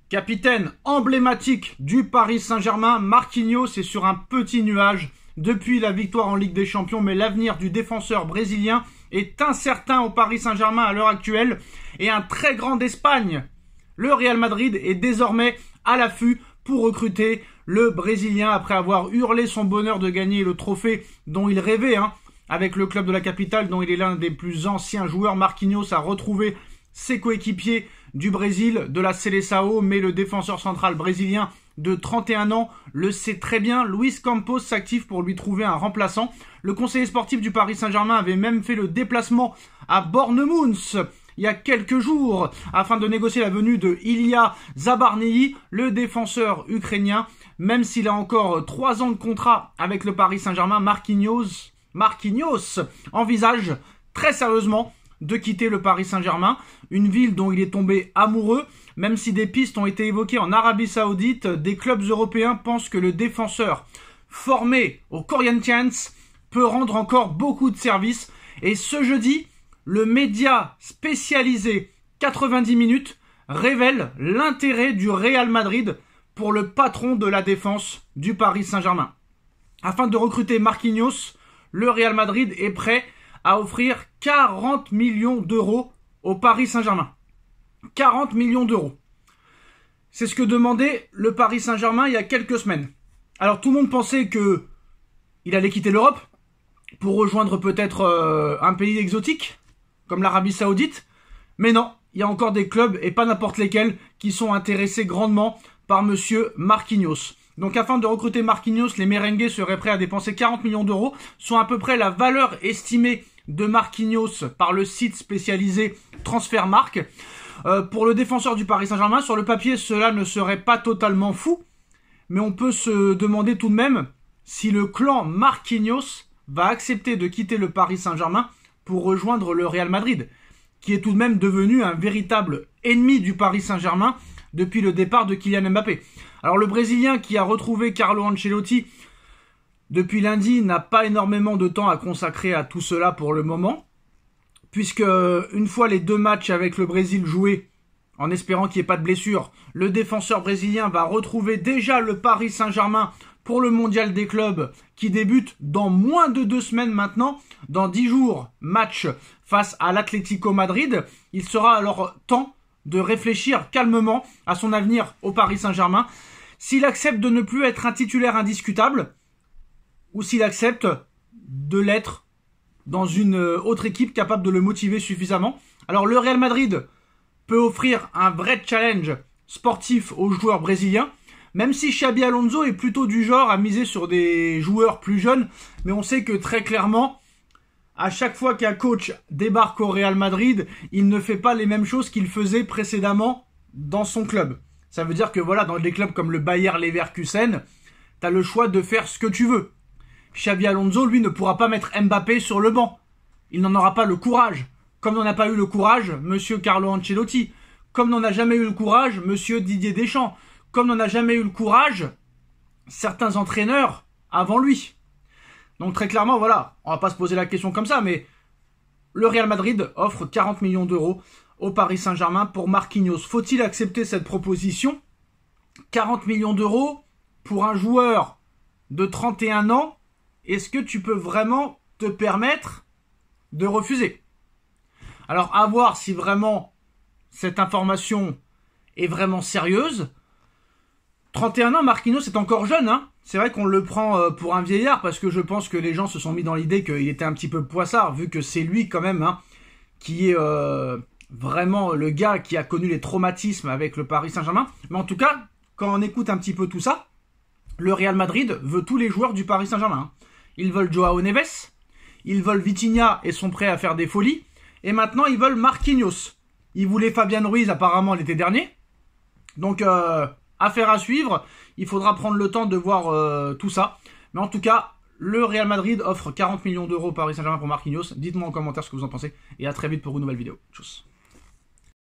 Capitaine emblématique du Paris Saint-Germain, Marquinhos est sur un petit nuage depuis la victoire en Ligue des Champions, mais l'avenir du défenseur brésilien est incertain au Paris Saint-Germain à l'heure actuelle et un très grand d'Espagne. Le Real Madrid est désormais à l'affût pour recruter le Brésilien après avoir hurlé son bonheur de gagner le trophée dont il rêvait avec le club de la capitale dont il est l'un des plus anciens joueurs. Marquinhos a retrouvé ses coéquipiers du Brésil, de la Seleção, mais le défenseur central brésilien de 31 ans le sait très bien. Luis Campos s'active pour lui trouver un remplaçant. Le conseiller sportif du Paris Saint-Germain avait même fait le déplacement à Bournemouth il y a quelques jours afin de négocier la venue de Ilya Zabarnyi, le défenseur ukrainien. Même s'il a encore 3 ans de contrat avec le Paris Saint-Germain, Marquinhos envisage très sérieusement de quitter le Paris Saint-Germain, une ville dont il est tombé amoureux. Même si des pistes ont été évoquées en Arabie Saoudite, des clubs européens pensent que le défenseur formé au Corinthians peut rendre encore beaucoup de services. Et ce jeudi, le média spécialisé 90 minutes révèle l'intérêt du Real Madrid pour le patron de la défense du Paris Saint-Germain. Afin de recruter Marquinhos, le Real Madrid est prêt à offrir 40 millions d'euros au Paris Saint-Germain. 40 millions d'euros. C'est ce que demandait le Paris Saint-Germain il y a quelques semaines. Alors tout le monde pensait que il allait quitter l'Europe pour rejoindre peut-être un pays exotique, comme l'Arabie Saoudite. Mais non, il y a encore des clubs, et pas n'importe lesquels, qui sont intéressés grandement par monsieur Marquinhos. Donc afin de recruter Marquinhos, les merengues seraient prêts à dépenser 40 millions d'euros, soit à peu près la valeur estimée de Marquinhos par le site spécialisé Transfermarkt. Pour le défenseur du Paris Saint-Germain, sur le papier, cela ne serait pas totalement fou, mais on peut se demander tout de même si le clan Marquinhos va accepter de quitter le Paris Saint-Germain pour rejoindre le Real Madrid, qui est tout de même devenu un véritable ennemi du Paris Saint-Germain depuis le départ de Kylian Mbappé. Alors le Brésilien qui a retrouvé Carlo Ancelotti depuis lundi n'a pas énormément de temps à consacrer à tout cela pour le moment, puisque une fois les 2 matchs avec le Brésil joués, en espérant qu'il n'y ait pas de blessure, le défenseur brésilien va retrouver déjà le Paris Saint-Germain pour le mondial des clubs qui débute dans moins de 2 semaines maintenant. Dans 10 jours, match face à l'Atlético Madrid. Il sera alors temps de réfléchir calmement à son avenir au Paris Saint-Germain. S'il accepte de ne plus être un titulaire indiscutable, ou s'il accepte de l'être dans une autre équipe capable de le motiver suffisamment. Alors le Real Madrid peut offrir un vrai challenge sportif aux joueurs brésiliens, même si Xabi Alonso est plutôt du genre à miser sur des joueurs plus jeunes, mais on sait que très clairement, à chaque fois qu'un coach débarque au Real Madrid, il ne fait pas les mêmes choses qu'il faisait précédemment dans son club. Ça veut dire que voilà, dans des clubs comme le Bayer Leverkusen, t'as le choix de faire ce que tu veux. Xabi Alonso, lui, ne pourra pas mettre Mbappé sur le banc. Il n'en aura pas le courage. Comme n'en a pas eu le courage, monsieur Carlo Ancelotti. Comme n'en a jamais eu le courage, monsieur Didier Deschamps. Comme n'en a jamais eu le courage, certains entraîneurs avant lui. Donc très clairement, voilà, on va pas se poser la question comme ça, mais le Real Madrid offre 40 millions d'euros au Paris Saint-Germain pour Marquinhos. Faut-il accepter cette proposition? 40 millions d'euros pour un joueur de 31 ans, est-ce que tu peux vraiment te permettre de refuser? Alors à voir si vraiment cette information est vraiment sérieuse. 31 ans, Marquinhos est encore jeune, C'est vrai qu'on le prend pour un vieillard parce que je pense que les gens se sont mis dans l'idée qu'il était un petit peu poissard, vu que c'est lui quand même qui est vraiment le gars qui a connu les traumatismes avec le Paris Saint-Germain. Mais en tout cas, quand on écoute un petit peu tout ça, le Real Madrid veut tous les joueurs du Paris Saint-Germain. Ils veulent Joao Neves, ils veulent Vitinha et sont prêts à faire des folies. Et maintenant, ils veulent Marquinhos. Ils voulaient Fabian Ruiz apparemment l'été dernier. Donc, affaire à suivre. Il faudra prendre le temps de voir tout ça. Mais en tout cas, le Real Madrid offre 40 millions d'euros au Paris Saint-Germain pour Marquinhos. Dites-moi en commentaire ce que vous en pensez. Et à très vite pour une nouvelle vidéo. Tchuss.